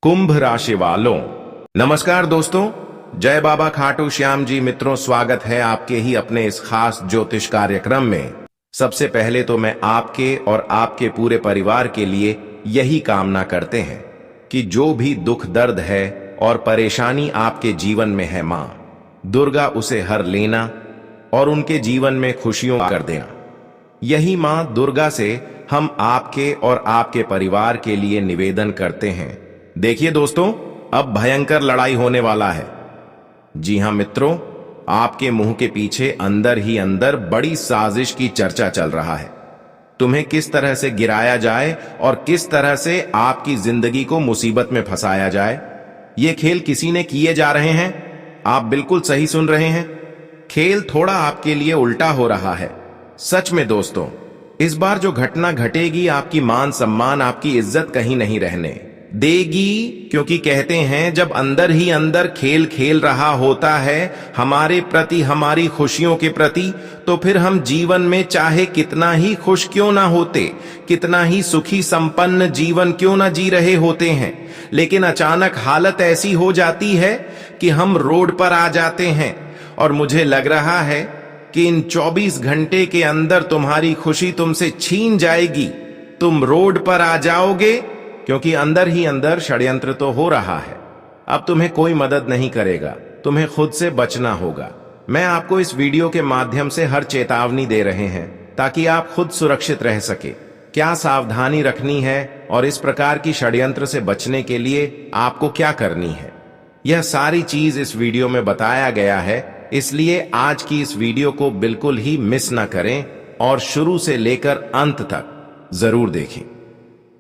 कुंभ राशि वालों, नमस्कार दोस्तों। जय बाबा खाटू श्याम जी। मित्रों, स्वागत है आपके ही अपने इस खास ज्योतिष कार्यक्रम में। सबसे पहले तो मैं आपके और आपके पूरे परिवार के लिए यही कामना करते हैं कि जो भी दुख दर्द है और परेशानी आपके जीवन में है, मां दुर्गा उसे हर लेना और उनके जीवन में खुशियों कर देना। यही मां दुर्गा से हम आपके और आपके परिवार के लिए निवेदन करते हैं। देखिए दोस्तों, अब भयंकर लड़ाई होने वाला है। जी हां मित्रों, आपके मुंह के पीछे अंदर ही अंदर बड़ी साजिश की चर्चा चल रहा है। तुम्हें किस तरह से गिराया जाए और किस तरह से आपकी जिंदगी को मुसीबत में फंसाया जाए, ये खेल किसी ने किए जा रहे हैं। आप बिल्कुल सही सुन रहे हैं, खेल थोड़ा आपके लिए उल्टा हो रहा है। सच में दोस्तों, इस बार जो घटना घटेगी, आपकी मान सम्मान, आपकी इज्जत कहीं नहीं रहने देगी। क्योंकि कहते हैं, जब अंदर ही अंदर खेल खेल रहा होता है हमारे प्रति, हमारी खुशियों के प्रति, तो फिर हम जीवन में चाहे कितना ही खुश क्यों ना होते, कितना ही सुखी संपन्न जीवन क्यों ना जी रहे होते हैं, लेकिन अचानक हालत ऐसी हो जाती है कि हम रोड पर आ जाते हैं। और मुझे लग रहा है कि इन 24 घंटे के अंदर तुम्हारी खुशी तुमसे छीन जाएगी। तुम रोड पर आ जाओगे, क्योंकि अंदर ही अंदर षड्यंत्र तो हो रहा है। अब तुम्हें कोई मदद नहीं करेगा, तुम्हें खुद से बचना होगा। मैं आपको इस वीडियो के माध्यम से हर चेतावनी दे रहे हैं ताकि आप खुद सुरक्षित रह सके। क्या सावधानी रखनी है और इस प्रकार की षड्यंत्र से बचने के लिए आपको क्या करनी है, यह सारी चीज इस वीडियो में बताया गया है। इसलिए आज की इस वीडियो को बिल्कुल ही मिस ना करें और शुरू से लेकर अंत तक जरूर देखें।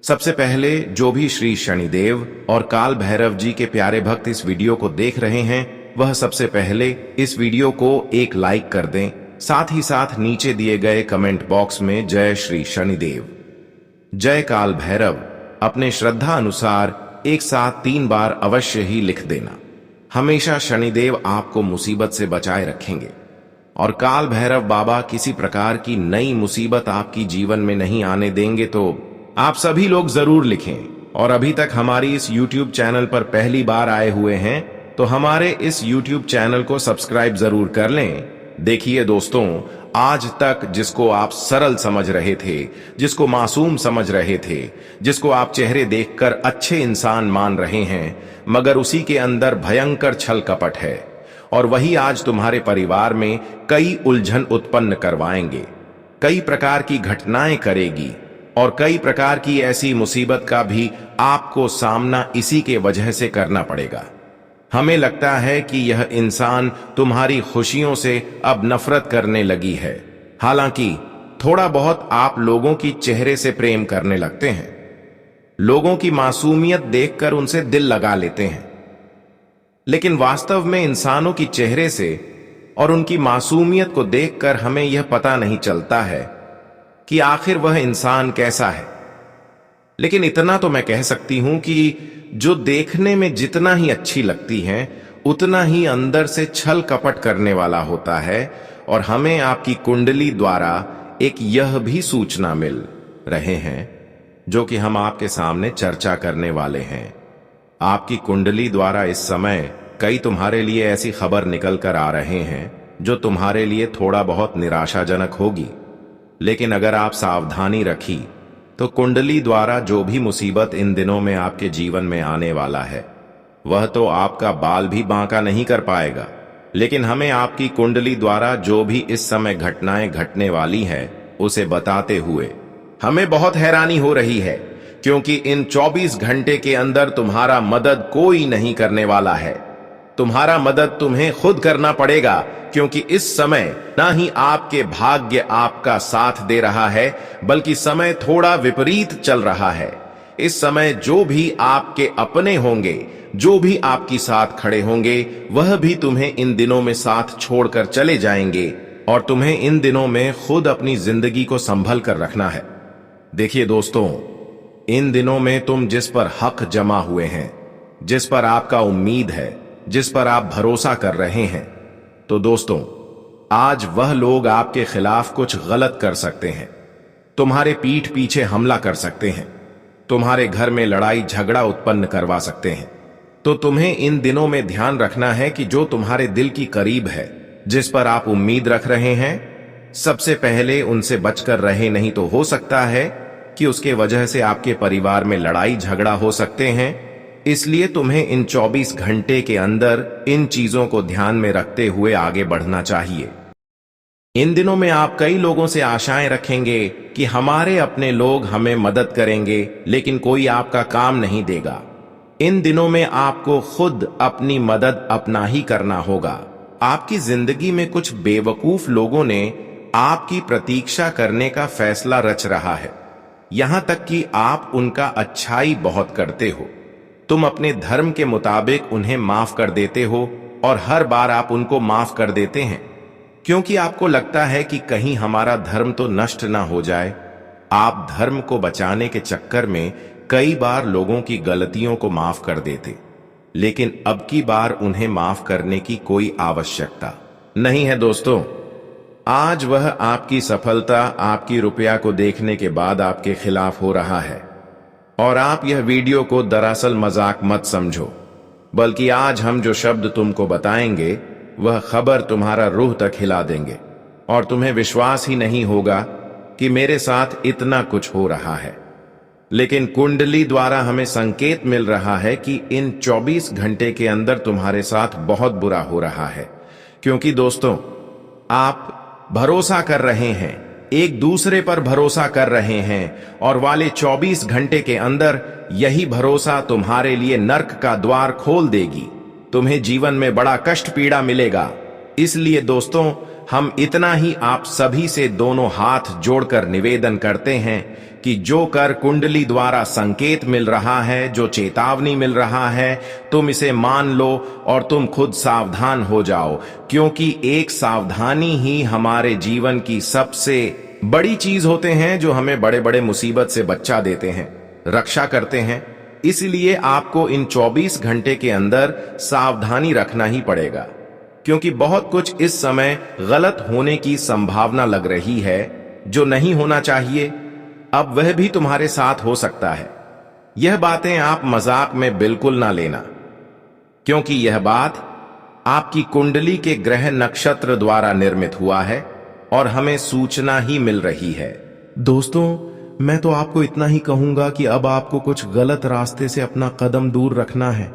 सबसे पहले जो भी श्री शनिदेव और काल भैरव जी के प्यारे भक्त इस वीडियो को देख रहे हैं, वह सबसे पहले इस वीडियो को एक लाइक कर दें। साथ ही साथ नीचे दिए गए कमेंट बॉक्स में जय श्री शनिदेव, जय काल भैरव अपने श्रद्धा अनुसार एक साथ 3 बार अवश्य ही लिख देना। हमेशा शनिदेव आपको मुसीबत से बचाए रखेंगे और काल भैरव बाबा किसी प्रकार की नई मुसीबत आपकी जीवन में नहीं आने देंगे। तो आप सभी लोग जरूर लिखें। और अभी तक हमारी इस YouTube चैनल पर पहली बार आए हुए हैं तो हमारे इस YouTube चैनल को सब्सक्राइब जरूर कर लें। देखिए दोस्तों, आज तक जिसको आप सरल समझ रहे थे, जिसको मासूम समझ रहे थे, जिसको आप चेहरे देखकर अच्छे इंसान मान रहे हैं, मगर उसी के अंदर भयंकर छल कपट है, और वही आज तुम्हारे परिवार में कई उलझन उत्पन्न करवाएंगे, कई प्रकार की घटनाएं करेगी और कई प्रकार की ऐसी मुसीबत का भी आपको सामना इसी के वजह से करना पड़ेगा। हमें लगता है कि यह इंसान तुम्हारी खुशियों से अब नफरत करने लगी है। हालांकि थोड़ा बहुत आप लोगों की चेहरे से प्रेम करने लगते हैं, लोगों की मासूमियत देखकर उनसे दिल लगा लेते हैं, लेकिन वास्तव में इंसानों की चेहरे से और उनकी मासूमियत को देखकर हमें यह पता नहीं चलता है कि आखिर वह इंसान कैसा है। लेकिन इतना तो मैं कह सकती हूं कि जो देखने में जितना ही अच्छी लगती हैं, उतना ही अंदर से छल कपट करने वाला होता है। और हमें आपकी कुंडली द्वारा एक यह भी सूचना मिल रहे हैं, जो कि हम आपके सामने चर्चा करने वाले हैं। आपकी कुंडली द्वारा इस समय कई तुम्हारे लिए ऐसी खबर निकल कर आ रहे हैं जो तुम्हारे लिए थोड़ा बहुत निराशाजनक होगी। लेकिन अगर आप सावधानी रखी तो कुंडली द्वारा जो भी मुसीबत इन दिनों में आपके जीवन में आने वाला है, वह तो आपका बाल भी बांका नहीं कर पाएगा। लेकिन हमें आपकी कुंडली द्वारा जो भी इस समय घटनाएं घटने वाली है, उसे बताते हुए हमें बहुत हैरानी हो रही है, क्योंकि इन 24 घंटे के अंदर तुम्हारा मदद कोई नहीं करने वाला है। तुम्हारा मदद तुम्हें खुद करना पड़ेगा, क्योंकि इस समय ना ही आपके भाग्य आपका साथ दे रहा है, बल्कि समय थोड़ा विपरीत चल रहा है। इस समय जो भी आपके अपने होंगे, जो भी आपकी साथ खड़े होंगे, वह भी तुम्हें इन दिनों में साथ छोड़कर चले जाएंगे और तुम्हें इन दिनों में खुद अपनी जिंदगी को संभल कर रखना है। देखिए दोस्तों, इन दिनों में तुम जिस पर हक जमा हुए हैं, जिस पर आपका उम्मीद है, जिस पर आप भरोसा कर रहे हैं, तो दोस्तों आज वह लोग आपके खिलाफ कुछ गलत कर सकते हैं, तुम्हारे पीठ पीछे हमला कर सकते हैं। तुम्हारे घर में लड़ाई झगड़ा उत्पन्न करवा सकते हैं। तो तुम्हें इन दिनों में ध्यान रखना है कि जो तुम्हारे दिल की करीब है, जिस पर आप उम्मीद रख रहे हैं, सबसे पहले उनसे बचकर रहे, नहीं तो हो सकता है कि उसके वजह से आपके परिवार में लड़ाई झगड़ा हो सकते हैं। इसलिए तुम्हें इन 24 घंटे के अंदर इन चीजों को ध्यान में रखते हुए आगे बढ़ना चाहिए। इन दिनों में आप कई लोगों से आशाएं रखेंगे कि हमारे अपने लोग हमें मदद करेंगे, लेकिन कोई आपका काम नहीं देगा। इन दिनों में आपको खुद अपनी मदद अपना ही करना होगा। आपकी जिंदगी में कुछ बेवकूफ लोगों ने आपकी प्रतीक्षा करने का फैसला रच रहा है, यहां तक कि आप उनका अच्छाई बहुत करते हो। तुम अपने धर्म के मुताबिक उन्हें माफ कर देते हो और हर बार आप उनको माफ कर देते हैं क्योंकि आपको लगता है कि कहीं हमारा धर्म तो नष्ट ना हो जाए। आप धर्म को बचाने के चक्कर में कई बार लोगों की गलतियों को माफ कर देते, लेकिन अब की बार उन्हें माफ करने की कोई आवश्यकता नहीं है। दोस्तों, आज वह आपकी सफलता आपकी रुपया को देखने के बाद आपके खिलाफ हो रहा है। और आप यह वीडियो को दरअसल मजाक मत समझो, बल्कि आज हम जो शब्द तुमको बताएंगे वह खबर तुम्हारा रूह तक हिला देंगे और तुम्हें विश्वास ही नहीं होगा कि मेरे साथ इतना कुछ हो रहा है। लेकिन कुंडली द्वारा हमें संकेत मिल रहा है कि इन 24 घंटे के अंदर तुम्हारे साथ बहुत बुरा हो रहा है, क्योंकि दोस्तों, आप भरोसा कर रहे हैं, एक दूसरे पर भरोसा कर रहे हैं, और वाले 24 घंटे के अंदर यही भरोसा तुम्हारे लिए नर्क का द्वार खोल देगी। तुम्हें जीवन में बड़ा कष्ट पीड़ा मिलेगा। इसलिए दोस्तों, हम इतना ही आप सभी से दोनों हाथ जोड़कर निवेदन करते हैं कि जो कर कुंडली द्वारा संकेत मिल रहा है, जो चेतावनी मिल रहा है, तुम इसे मान लो और तुम खुद सावधान हो जाओ, क्योंकि एक सावधानी ही हमारे जीवन की सबसे बड़ी चीज होते हैं, जो हमें बड़े बड़े मुसीबत से बचा देते हैं, रक्षा करते हैं। इसलिए आपको इन 24 घंटे के अंदर सावधानी रखना ही पड़ेगा, क्योंकि बहुत कुछ इस समय गलत होने की संभावना लग रही है। जो नहीं होना चाहिए अब वह भी तुम्हारे साथ हो सकता है। यह बातें आप मजाक में बिल्कुल ना लेना, क्योंकि यह बात आपकी कुंडली के ग्रह नक्षत्र द्वारा निर्मित हुआ है और हमें सूचना ही मिल रही है। दोस्तों, मैं तो आपको इतना ही कहूंगा कि अब आपको कुछ गलत रास्ते से अपना कदम दूर रखना है।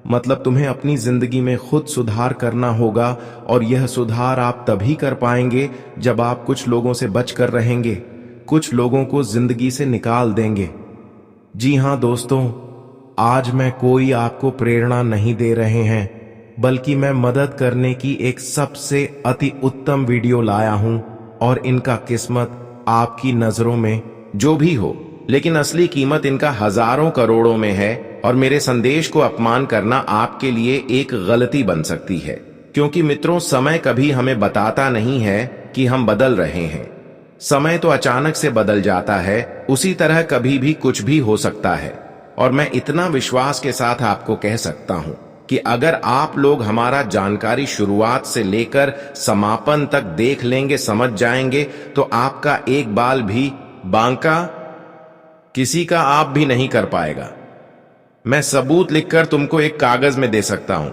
मतलब तुम्हें अपनी जिंदगी में खुद सुधार करना होगा, और यह सुधार आप तभी कर पाएंगे जब आप कुछ लोगों से बच कर रहेंगे, कुछ लोगों को जिंदगी से निकाल देंगे। जी हां दोस्तों, आज मैं कोई आपको प्रेरणा नहीं दे रहे हैं, बल्कि मैं मदद करने की एक सबसे अति उत्तम वीडियो लाया हूं, और इनका किस्मत आपकी नजरों में जो भी हो, लेकिन असली कीमत इनका हजारों करोड़ों में है। और मेरे संदेश को अपमान करना आपके लिए एक गलती बन सकती है, क्योंकि मित्रों, समय कभी हमें बताता नहीं है कि हम बदल रहे हैं। समय तो अचानक से बदल जाता है, उसी तरह कभी भी कुछ भी हो सकता है। और मैं इतना विश्वास के साथ आपको कह सकता हूं कि अगर आप लोग हमारा जानकारी शुरुआत से लेकर समापन तक देख लेंगे, समझ जाएंगे, तो आपका एक बाल भी बांका किसी का आप भी नहीं कर पाएगा। मैं सबूत लिखकर तुमको एक कागज में दे सकता हूं,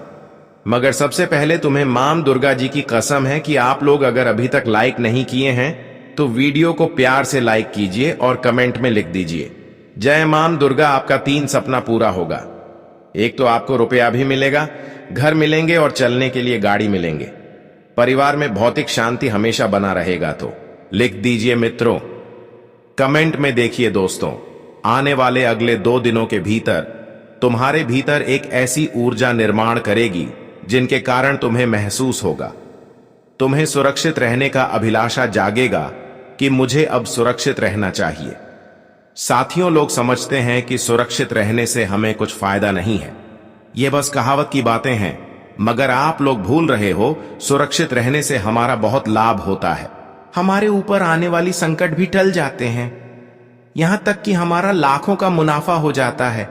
मगर सबसे पहले तुम्हें मां दुर्गा जी की कसम है कि आप लोग अगर अभी तक लाइक नहीं किए हैं तो वीडियो को प्यार से लाइक कीजिए और कमेंट में लिख दीजिए, जय मां दुर्गा। आपका 3 सपना पूरा होगा। एक तो आपको रुपया भी मिलेगा, घर मिलेंगे और चलने के लिए गाड़ी मिलेंगे। परिवार में भौतिक शांति हमेशा बना रहेगा। तो लिख दीजिए मित्रों, कमेंट में देखिए। दोस्तों, आने वाले अगले 2 दिनों के भीतर तुम्हारे भीतर एक ऐसी ऊर्जा निर्माण करेगी जिनके कारण तुम्हें महसूस होगा, तुम्हें सुरक्षित रहने का अभिलाषा जागेगा कि मुझे अब सुरक्षित रहना चाहिए। साथियों, लोग समझते हैं कि सुरक्षित रहने से हमें कुछ फायदा नहीं है, ये बस कहावत की बातें हैं, मगर आप लोग भूल रहे हो, सुरक्षित रहने से हमारा बहुत लाभ होता है। हमारे ऊपर आने वाली संकट भी टल जाते हैं, यहां तक कि हमारा लाखों का मुनाफा हो जाता है।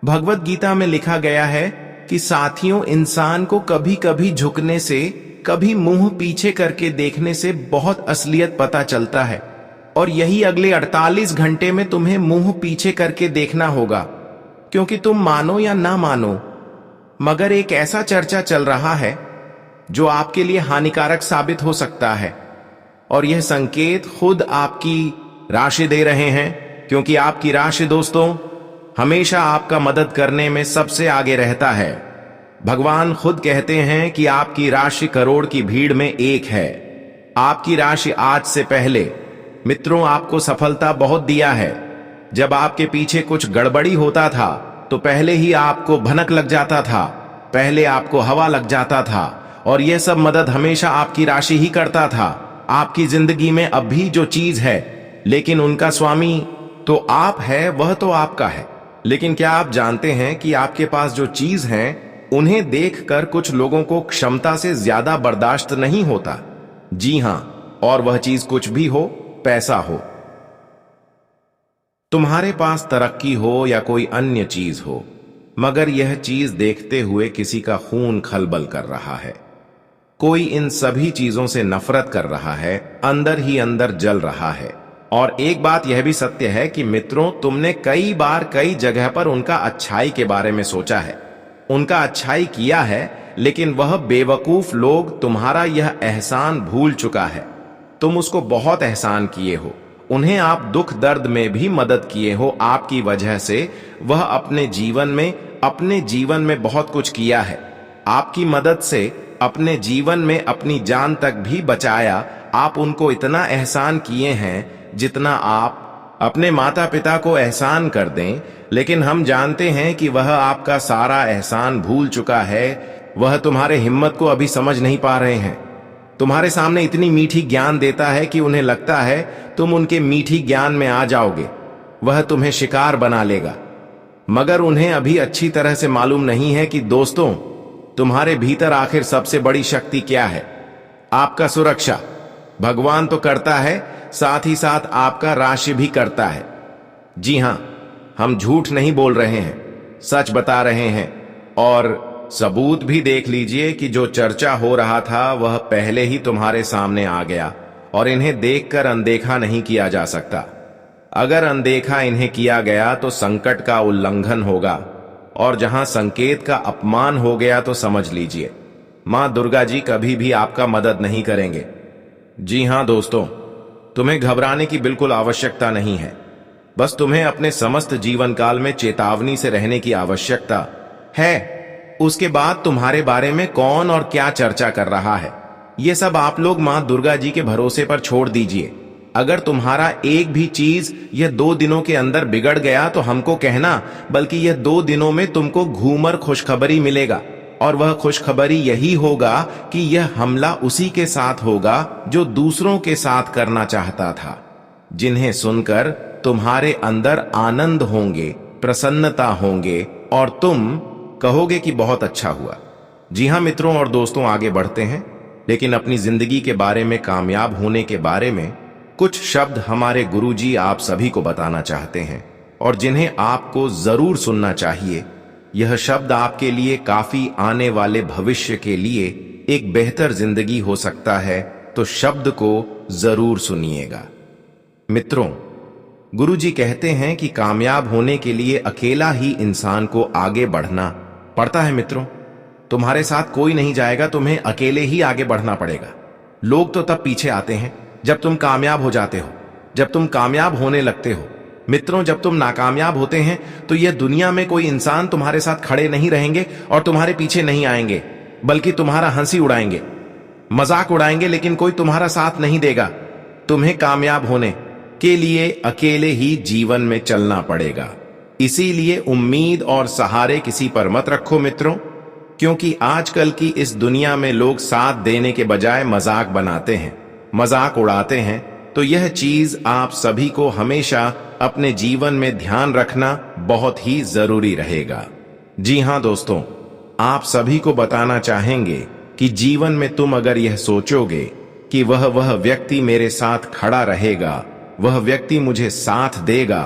भगवत गीता में लिखा गया है कि साथियों, इंसान को कभी कभी झुकने से, कभी मुंह पीछे करके देखने से बहुत असलियत पता चलता है, और यही अगले 48 घंटे में तुम्हें मुंह पीछे करके देखना होगा, क्योंकि तुम मानो या ना मानो, मगर एक ऐसा चर्चा चल रहा है जो आपके लिए हानिकारक साबित हो सकता है। और यह संकेत खुद आपकी राशि दे रहे हैं, क्योंकि आपकी राशि दोस्तों हमेशा आपका मदद करने में सबसे आगे रहता है। भगवान खुद कहते हैं कि आपकी राशि करोड़ की भीड़ में एक है। आपकी राशि आज से पहले मित्रों आपको सफलता बहुत दिया है। जब आपके पीछे कुछ गड़बड़ी होता था तो पहले ही आपको भनक लग जाता था, पहले आपको हवा लग जाता था, और यह सब मदद हमेशा आपकी राशि ही करता था। आपकी जिंदगी में अब भी जो चीज है, लेकिन उनका स्वामी तो आप है, वह तो आपका है। लेकिन क्या आप जानते हैं कि आपके पास जो चीज है उन्हें देखकर कुछ लोगों को क्षमता से ज्यादा बर्दाश्त नहीं होता। जी हां, और वह चीज कुछ भी हो, पैसा हो। तुम्हारे पास तरक्की हो या कोई अन्य चीज हो, मगर यह चीज देखते हुए किसी का खून खलबल कर रहा है। कोई इन सभी चीजों से नफरत कर रहा है, अंदर ही अंदर जल रहा है। और एक बात यह भी सत्य है कि मित्रों, तुमने कई बार कई जगह पर उनका अच्छाई के बारे में सोचा है, उनका अच्छाई किया है, लेकिन वह बेवकूफ लोग तुम्हारा यह एहसान भूल चुका है। तुम उसको बहुत एहसान किए हो, उन्हें आप दुख दर्द में भी मदद किए हो। आपकी वजह से वह अपने जीवन में बहुत कुछ किया है। आपकी मदद से अपने जीवन में अपनी जान तक भी बचाया। आप उनको इतना एहसान किए हैं जितना आप अपने माता पिता को एहसान कर दें, लेकिन हम जानते हैं कि वह आपका सारा एहसान भूल चुका है। वह तुम्हारे हिम्मत को अभी समझ नहीं पा रहे हैं। तुम्हारे सामने इतनी मीठी ज्ञान देता है कि उन्हें लगता है तुम उनके मीठी ज्ञान में आ जाओगे, वह तुम्हें शिकार बना लेगा। मगर उन्हें अभी अच्छी तरह से मालूम नहीं है कि दोस्तों, तुम्हारे भीतर आखिर सबसे बड़ी शक्ति क्या है। आपका सुरक्षा भगवान तो करता है, साथ ही साथ आपका राशि भी करता है। जी हां, हम झूठ नहीं बोल रहे हैं, सच बता रहे हैं। और सबूत भी देख लीजिए कि जो चर्चा हो रहा था वह पहले ही तुम्हारे सामने आ गया, और इन्हें देखकर अनदेखा नहीं किया जा सकता। अगर अनदेखा इन्हें किया गया तो संकट का उल्लंघन होगा, और जहां संकेत का अपमान हो गया तो समझ लीजिए मां दुर्गा जी कभी भी आपका मदद नहीं करेंगे। जी हां दोस्तों, तुम्हें घबराने की बिल्कुल आवश्यकता नहीं है। बस तुम्हें अपने समस्त जीवन काल में चेतावनी से रहने की आवश्यकता है। उसके बाद तुम्हारे बारे में कौन और क्या चर्चा कर रहा है, यह सब आप लोग मां दुर्गा जी के भरोसे पर छोड़ दीजिए। अगर तुम्हारा एक भी चीज यह 2 दिनों के अंदर बिगड़ गया तो हमको कहना, बल्कि यह 2 दिनों में तुमको घूमर खुशखबरी मिलेगा। और वह खुशखबरी यही होगा कि यह हमला उसी के साथ होगा जो दूसरों के साथ करना चाहता था, जिन्हें सुनकर तुम्हारे अंदर आनंद होंगे, प्रसन्नता होंगे, और तुम कहोगे कि बहुत अच्छा हुआ। जी हां मित्रों और दोस्तों, आगे बढ़ते हैं, लेकिन अपनी जिंदगी के बारे में, कामयाब होने के बारे में कुछ शब्द हमारे गुरुजी आप सभी को बताना चाहते हैं, और जिन्हें आपको जरूर सुनना चाहिए। यह शब्द आपके लिए काफी आने वाले भविष्य के लिए एक बेहतर जिंदगी हो सकता है, तो शब्द को जरूर सुनिएगा। मित्रों, गुरुजी कहते हैं कि कामयाब होने के लिए अकेला ही इंसान को आगे बढ़ना पड़ता है। मित्रों, तुम्हारे साथ कोई नहीं जाएगा, तुम्हें अकेले ही आगे बढ़ना पड़ेगा। लोग तो तब पीछे आते हैं जब तुम कामयाब हो जाते हो, जब तुम कामयाब होने लगते हो। मित्रों, जब तुम नाकामयाब होते हैं तो यह दुनिया में कोई इंसान तुम्हारे साथ खड़े नहीं रहेंगे और तुम्हारे पीछे नहीं आएंगे, बल्कि तुम्हारा हंसी उड़ाएंगे, मजाक उड़ाएंगे, लेकिन कोई तुम्हारा साथ नहीं देगा। तुम्हें कामयाब होने के लिए अकेले ही जीवन में चलना पड़ेगा। इसीलिए उम्मीद और सहारे किसी पर मत रखो मित्रों, क्योंकि आजकल की इस दुनिया में लोग साथ देने के बजाय मजाक बनाते हैं, मजाक उड़ाते हैं। तो यह चीज आप सभी को हमेशा अपने जीवन में ध्यान रखना बहुत ही जरूरी रहेगा। जी हां दोस्तों, आप सभी को बताना चाहेंगे कि जीवन में तुम अगर यह सोचोगे कि वह व्यक्ति मेरे साथ खड़ा रहेगा, वह व्यक्ति मुझे साथ देगा,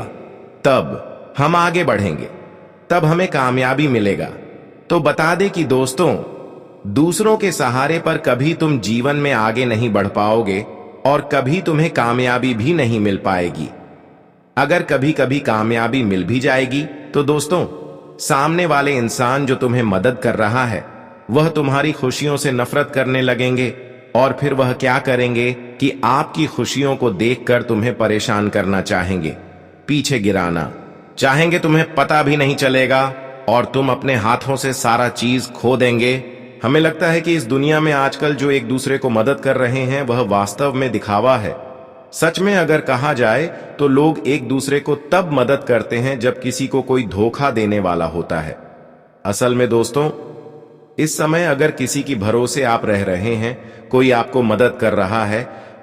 तब हम आगे बढ़ेंगे, तब हमें कामयाबी मिलेगा। तो बता दे कि दोस्तों, दूसरों के सहारे पर कभी तुम जीवन में आगे नहीं बढ़ पाओगे, और कभी तुम्हें कामयाबी भी नहीं मिल पाएगी। अगर कभी कभी कामयाबी मिल भी जाएगी तो दोस्तों, सामने वाले इंसान जो तुम्हें मदद कर रहा है वह तुम्हारी खुशियों से नफरत करने लगेंगे, और फिर वह क्या करेंगे कि आपकी खुशियों को देखकर तुम्हें परेशान करना चाहेंगे, पीछे गिराना चाहेंगे, तुम्हें पता भी नहीं चलेगा और तुम अपने हाथों से सारा चीज खो देंगे। हमें लगता है कि इस दुनिया में आजकल जो एक दूसरे को मदद कर रहे हैं वह वास्तव में दिखावा है। सच में अगर कहा जाए तो लोग एक दूसरे को तब मदद करते हैं जब किसी को कोई धोखा देने वाला होता है। असल में दोस्तों, इस समय अगर किसी की भरोसे आप रह रहे हैं, कोई आपको मदद कर रहा है,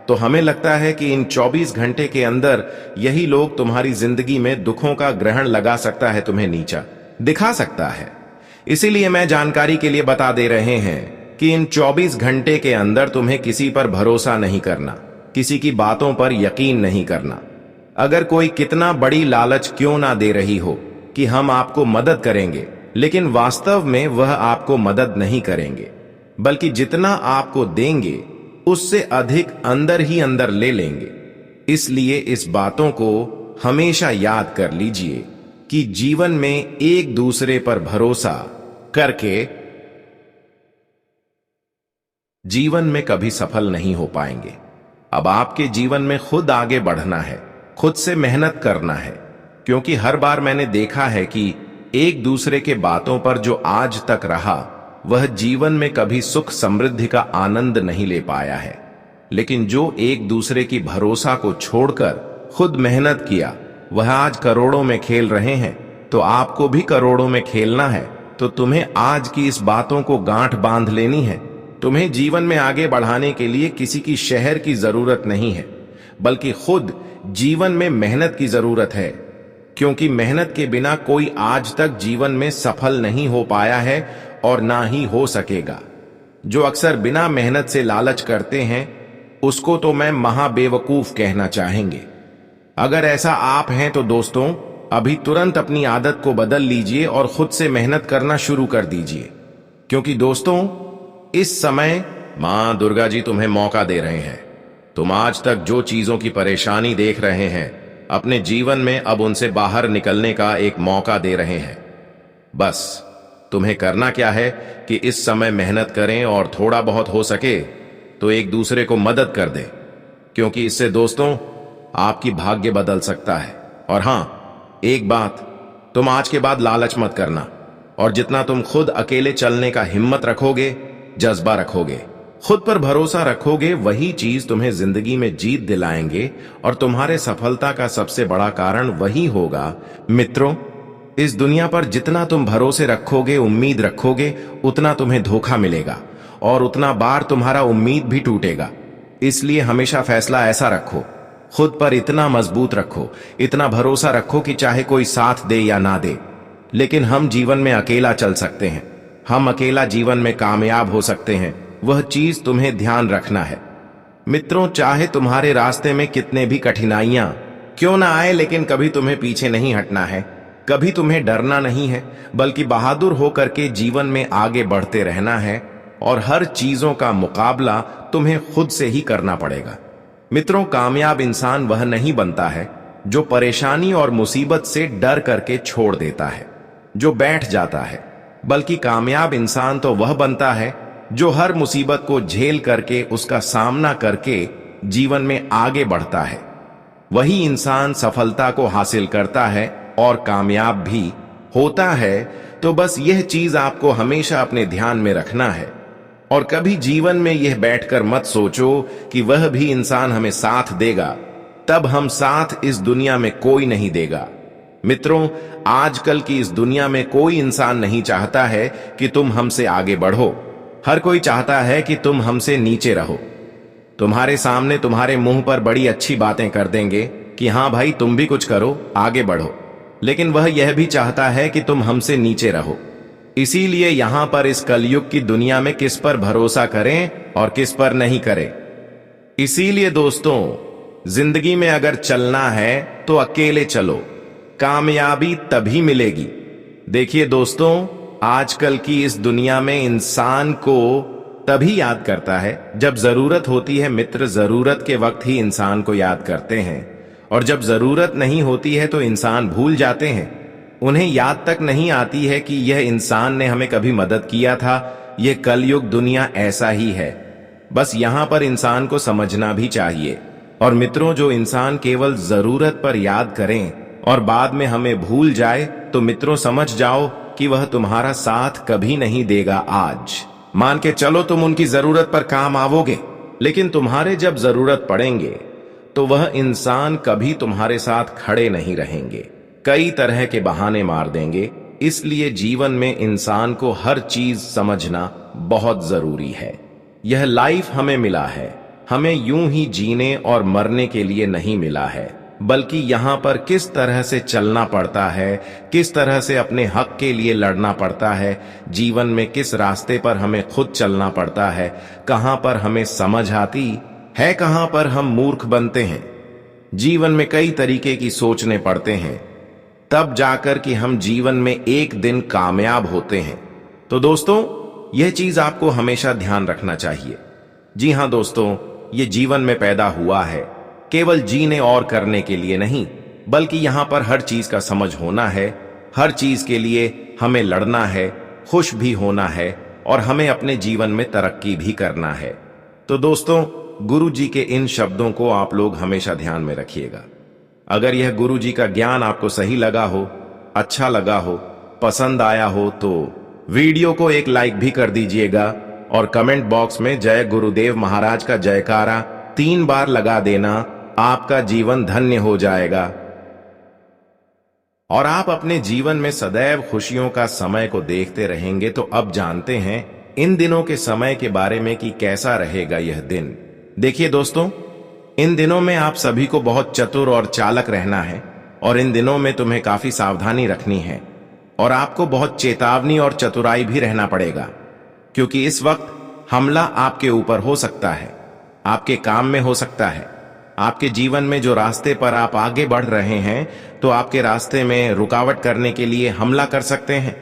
तो हमें लगता है कि इन 24 घंटे के अंदर यही लोग तुम्हारी जिंदगी में दुखों का ग्रहण लगा सकता है, तुम्हें नीचा दिखा सकता है। इसीलिए मैं जानकारी के लिए बता दे रहे हैं कि इन 24 घंटे के अंदर तुम्हें किसी पर भरोसा नहीं करना, किसी की बातों पर यकीन नहीं करना। अगर कोई कितना बड़ी लालच क्यों ना दे रही हो कि हम आपको मदद करेंगे, लेकिन वास्तव में वह आपको मदद नहीं करेंगे, बल्कि जितना आपको देंगे उससे अधिक अंदर ही अंदर ले लेंगे। इसलिए इस बातों को हमेशा याद कर लीजिए कि जीवन में एक दूसरे पर भरोसा करके जीवन में कभी सफल नहीं हो पाएंगे। अब आपके जीवन में खुद आगे बढ़ना है, खुद से मेहनत करना है, क्योंकि हर बार मैंने देखा है कि एक दूसरे के बातों पर जो आज तक रहा वह जीवन में कभी सुख समृद्धि का आनंद नहीं ले पाया है। लेकिन जो एक दूसरे की भरोसा को छोड़कर खुद मेहनत किया वह आज करोड़ों में खेल रहे हैं। तो आपको भी करोड़ों में खेलना है, तो तुम्हें आज की इस बातों को गांठ बांध लेनी है। तुम्हें जीवन में आगे बढ़ाने के लिए किसी की शहर की जरूरत नहीं है, बल्कि खुद जीवन में मेहनत की जरूरत है, क्योंकि मेहनत के बिना कोई आज तक जीवन में सफल नहीं हो पाया है और ना ही हो सकेगा। जो अक्सर बिना मेहनत से लालच करते हैं उसको तो मैं महाबेवकूफ कहना चाहेंगे। अगर ऐसा आप हैं तो दोस्तों, अभी तुरंत अपनी आदत को बदल लीजिए और खुद से मेहनत करना शुरू कर दीजिए, क्योंकि दोस्तों इस समय मां दुर्गा जी तुम्हें मौका दे रहे हैं। तुम आज तक जो चीजों की परेशानी देख रहे हैं अपने जीवन में, अब उनसे बाहर निकलने का एक मौका दे रहे हैं। बस तुम्हें करना क्या है कि इस समय मेहनत करें और थोड़ा बहुत हो सके तो एक दूसरे को मदद कर दे, क्योंकि इससे दोस्तों आपकी भाग्य बदल सकता है। और हां, एक बात, तुम आज के बाद लालच मत करना, और जितना तुम खुद अकेले चलने का हिम्मत रखोगे, जज्बा रखोगे, खुद पर भरोसा रखोगे, वही चीज तुम्हें जिंदगी में जीत दिलाएंगे और तुम्हारे सफलता का सबसे बड़ा कारण वही होगा। मित्रों, इस दुनिया पर जितना तुम भरोसे रखोगे, उम्मीद रखोगे, उतना तुम्हें धोखा मिलेगा और उतना बार तुम्हारा उम्मीद भी टूटेगा। इसलिए हमेशा फैसला ऐसा रखो, खुद पर इतना मजबूत रखो, इतना भरोसा रखो कि चाहे कोई साथ दे या ना दे, लेकिन हम जीवन में अकेला चल सकते हैं, हम अकेला जीवन में कामयाब हो सकते हैं। वह चीज तुम्हें ध्यान रखना है। मित्रों, चाहे तुम्हारे रास्ते में कितने भी कठिनाइयां क्यों ना आए, लेकिन कभी तुम्हें पीछे नहीं हटना है, कभी तुम्हें डरना नहीं है, बल्कि बहादुर होकर के जीवन में आगे बढ़ते रहना है। और हर चीजों का मुकाबला तुम्हें खुद से ही करना पड़ेगा। मित्रों, कामयाब इंसान वह नहीं बनता है जो परेशानी और मुसीबत से डर करके छोड़ देता है, जो बैठ जाता है, बल्कि कामयाब इंसान तो वह बनता है जो हर मुसीबत को झेल करके, उसका सामना करके जीवन में आगे बढ़ता है। वही इंसान सफलता को हासिल करता है और कामयाब भी होता है। तो बस यह चीज आपको हमेशा अपने ध्यान में रखना है, और कभी जीवन में यह बैठकर मत सोचो कि वह भी इंसान हमें साथ देगा, तब हम साथ इस दुनिया में कोई नहीं देगा। मित्रों, आजकल की इस दुनिया में कोई इंसान नहीं चाहता है कि तुम हमसे आगे बढ़ो, हर कोई चाहता है कि तुम हमसे नीचे रहो। तुम्हारे सामने तुम्हारे मुंह पर बड़ी अच्छी बातें कर देंगे कि हाँ भाई तुम भी कुछ करो, आगे बढ़ो, लेकिन वह यह भी चाहता है कि तुम हमसे नीचे रहो। इसीलिए यहां पर इस कलयुग की दुनिया में किस पर भरोसा करें और किस पर नहीं करें। इसीलिए दोस्तों, जिंदगी में अगर चलना है तो अकेले चलो, कामयाबी तभी मिलेगी। देखिए दोस्तों, आजकल की इस दुनिया में इंसान को तभी याद करता है जब जरूरत होती है। मित्र जरूरत के वक्त ही इंसान को याद करते हैं, और जब जरूरत नहीं होती है तो इंसान भूल जाते हैं। उन्हें याद तक नहीं आती है कि यह इंसान ने हमें कभी मदद किया था। यह कलयुग दुनिया ऐसा ही है। बस यहाँ पर इंसान को समझना भी चाहिए। और मित्रों, जो इंसान केवल जरूरत पर याद करें और बाद में हमें भूल जाए, तो मित्रों समझ जाओ कि वह तुम्हारा साथ कभी नहीं देगा। आज मान के चलो तुम उनकी जरूरत पर काम आओगे, लेकिन तुम्हारे जब जरूरत पड़ेंगे तो वह इंसान कभी तुम्हारे साथ खड़े नहीं रहेंगे। कई तरह के बहाने मार देंगे। इसलिए जीवन में इंसान को हर चीज समझना बहुत जरूरी है। यह लाइफ हमें मिला है, हमें यूं ही जीने और मरने के लिए नहीं मिला है, बल्कि यहाँ पर किस तरह से चलना पड़ता है, किस तरह से अपने हक के लिए लड़ना पड़ता है, जीवन में किस रास्ते पर हमें खुद चलना पड़ता है, कहाँ पर हमें समझ आती है, कहाँ पर हम मूर्ख बनते हैं। जीवन में कई तरीके की सोचने पड़ते हैं, तब जाकर कि हम जीवन में एक दिन कामयाब होते हैं। तो दोस्तों, यह चीज आपको हमेशा ध्यान रखना चाहिए। जी हाँ दोस्तों, ये जीवन में पैदा हुआ है केवल जीने और करने के लिए नहीं, बल्कि यहाँ पर हर चीज का समझ होना है। हर चीज के लिए हमें लड़ना है, खुश भी होना है, और हमें अपने जीवन में तरक्की भी करना है। तो दोस्तों, गुरु जी के इन शब्दों को आप लोग हमेशा ध्यान में रखिएगा। अगर यह गुरु जी का ज्ञान आपको सही लगा हो, अच्छा लगा हो, पसंद आया हो, तो वीडियो को एक लाइक भी कर दीजिएगा और कमेंट बॉक्स में जय गुरुदेव महाराज का जयकारा 3 बार लगा देना। आपका जीवन धन्य हो जाएगा और आप अपने जीवन में सदैव खुशियों का समय को देखते रहेंगे। तो अब जानते हैं इन दिनों के समय के बारे में कि कैसा रहेगा यह दिन। देखिए दोस्तों, इन दिनों में आप सभी को बहुत चतुर और चालक रहना है, और इन दिनों में तुम्हें काफी सावधानी रखनी है, और आपको बहुत चेतावनी और चतुराई भी रहना पड़ेगा, क्योंकि इस वक्त हमला आपके ऊपर हो सकता है, आपके काम में हो सकता है। आपके जीवन में जो रास्ते पर आप आगे बढ़ रहे हैं, तो आपके रास्ते में रुकावट करने के लिए हमला कर सकते हैं,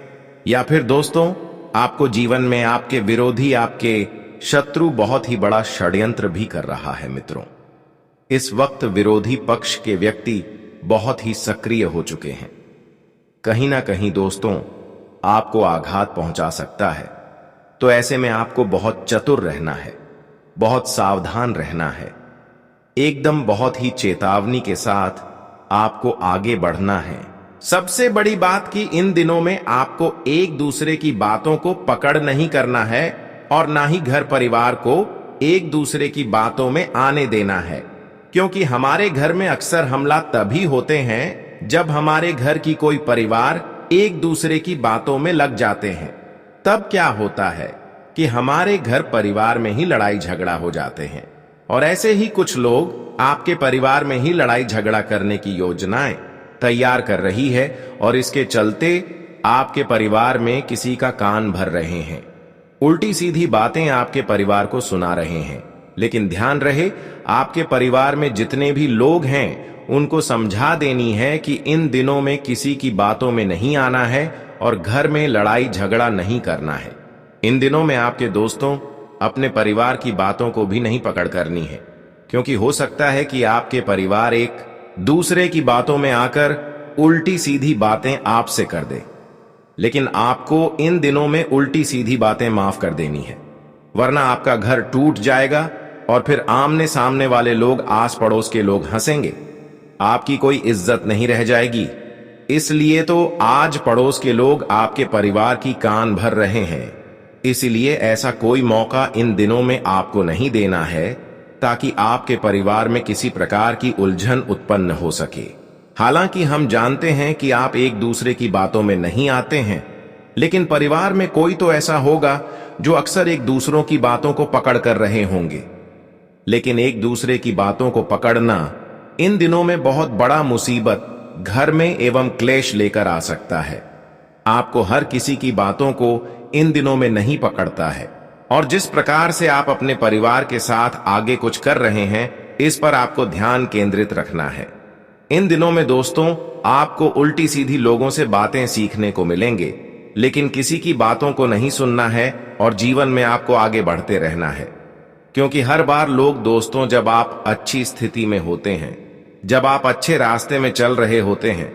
या फिर दोस्तों, आपको जीवन में आपके विरोधी, आपके शत्रु बहुत ही बड़ा षड्यंत्र भी कर रहा है। मित्रों, इस वक्त विरोधी पक्ष के व्यक्ति बहुत ही सक्रिय हो चुके हैं। कहीं ना कहीं दोस्तों, आपको आघात पहुंचा सकता है। तो ऐसे में आपको बहुत चतुर रहना है, बहुत सावधान रहना है, एकदम बहुत ही चेतावनी के साथ आपको आगे बढ़ना है। सबसे बड़ी बात कि इन दिनों में आपको एक दूसरे की बातों को पकड़ नहीं करना है, और ना ही घर परिवार को एक दूसरे की बातों में आने देना है, क्योंकि हमारे घर में अक्सर हमला तभी होते हैं जब हमारे घर की कोई परिवार एक दूसरे की बातों में लग जाते हैं। तब क्या होता है कि हमारे घर परिवार में ही लड़ाई झगड़ा हो जाते हैं, और ऐसे ही कुछ लोग आपके परिवार में ही लड़ाई झगड़ा करने की योजनाएं तैयार कर रही है, और इसके चलते आपके परिवार में किसी का कान भर रहे हैं, उल्टी सीधी बातें आपके परिवार को सुना रहे हैं। लेकिन ध्यान रहे, आपके परिवार में जितने भी लोग हैं उनको समझा देनी है कि इन दिनों में किसी की बातों में नहीं आना है और घर में लड़ाई झगड़ा नहीं करना है। इन दिनों में आपके दोस्तों, अपने परिवार की बातों को भी नहीं पकड़ करनी है, क्योंकि हो सकता है कि आपके परिवार एक दूसरे की बातों में आकर उल्टी सीधी बातें आपसे कर दे। लेकिन आपको इन दिनों में उल्टी सीधी बातें माफ कर देनी है, वरना आपका घर टूट जाएगा और फिर आमने सामने वाले लोग, आस पड़ोस के लोग हंसेंगे, आपकी कोई इज्जत नहीं रह जाएगी। इसलिए तो आज पड़ोस के लोग आपके परिवार की कान भर रहे हैं। इसलिए ऐसा कोई मौका इन दिनों में आपको नहीं देना है, ताकि आपके परिवार में किसी प्रकार की उलझन उत्पन्न हो सके। हालांकि हम जानते हैं कि आप एक दूसरे की बातों में नहीं आते हैं, लेकिन परिवार में कोई तो ऐसा होगा जो अक्सर एक दूसरों की बातों को पकड़ कर रहे होंगे। लेकिन एक दूसरे की बातों को पकड़ना इन दिनों में बहुत बड़ा मुसीबत घर में एवं क्लेश लेकर आ सकता है। आपको हर किसी की बातों को इन दिनों में नहीं पकड़ता है, और जिस प्रकार से आप अपने परिवार के साथ आगे कुछ कर रहे हैं, इस पर आपको ध्यान केंद्रित रखना है। इन दिनों में दोस्तों, आपको उल्टी सीधी लोगों से बातें सीखने को मिलेंगे, लेकिन किसी की बातों को नहीं सुनना है और जीवन में आपको आगे बढ़ते रहना है। क्योंकि हर बार लोग दोस्तों, जब आप अच्छी स्थिति में होते हैं, जब आप अच्छे रास्ते में चल रहे होते हैं,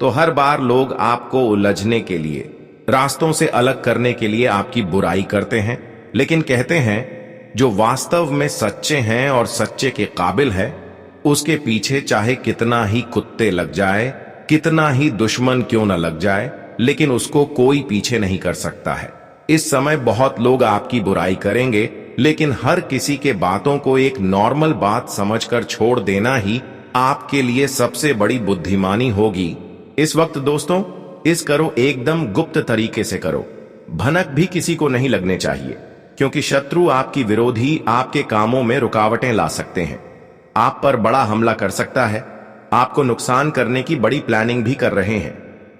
तो हर बार लोग आपको उलझने के लिए, रास्तों से अलग करने के लिए आपकी बुराई करते हैं। लेकिन कहते हैं जो वास्तव में सच्चे हैं और सच्चे के काबिल है, उसके पीछे चाहे कितना ही कुत्ते लग जाए, कितना ही दुश्मन क्यों न लग जाए, लेकिन उसको कोई पीछे नहीं कर सकता है। इस समय बहुत लोग आपकी बुराई करेंगे, लेकिन हर किसी के बातों को एक नॉर्मल बात समझकर छोड़ देना ही आपके लिए सबसे बड़ी बुद्धिमानी होगी। इस वक्त दोस्तों, इस करो एकदम गुप्त तरीके से करो, भनक भी किसी को नहीं लगने चाहिए, क्योंकि शत्रु, आपकी विरोधी, आपके कामों में रुकावटें ला सकते हैं, आप पर बड़ा हमला कर सकता है, आपको नुकसान करने की बड़ी प्लानिंग भी कर रहे हैं।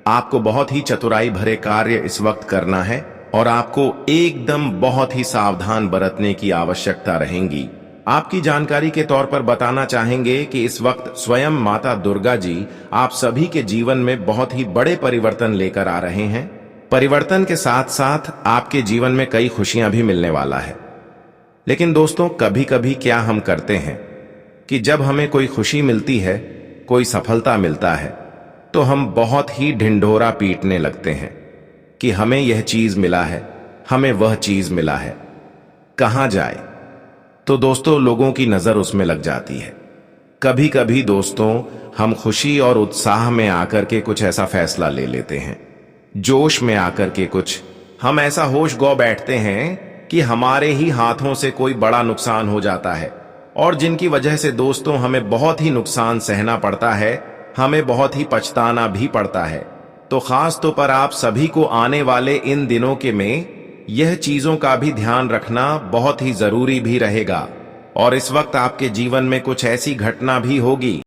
आपको बहुत ही चतुराई भरे कार्य इस वक्त करना है और आपको एकदम बहुत ही सावधान बरतने की आवश्यकता रहेगी। आपकी जानकारी के तौर पर बताना चाहेंगे कि इस वक्त स्वयं माता दुर्गा जी आप सभी के जीवन में बहुत ही बड़े परिवर्तन लेकर आ रहे हैं। परिवर्तन के साथ साथ आपके जीवन में कई खुशियां भी मिलने वाला है। लेकिन दोस्तों, कभी कभी क्या हम करते हैं कि जब हमें कोई खुशी मिलती है, कोई सफलता मिलता है, तो हम बहुत ही ढिंढोरा पीटने लगते हैं कि हमें यह चीज मिला है, हमें वह चीज मिला है, कहां जाए। तो दोस्तों, लोगों की नजर उसमें लग जाती है। कभी कभी दोस्तों, हम खुशी और उत्साह में आकर के कुछ ऐसा फैसला ले लेते हैं, जोश में आकर के कुछ हम ऐसा होश गौ बैठते हैं कि हमारे ही हाथों से कोई बड़ा नुकसान हो जाता है, और जिनकी वजह से दोस्तों हमें बहुत ही नुकसान सहना पड़ता है, हमें बहुत ही पछताना भी पड़ता है। तो खास तौर पर आप सभी को आने वाले इन दिनों के में यह चीजों का भी ध्यान रखना बहुत ही जरूरी भी रहेगा। और इस वक्त आपके जीवन में कुछ ऐसी घटना भी होगी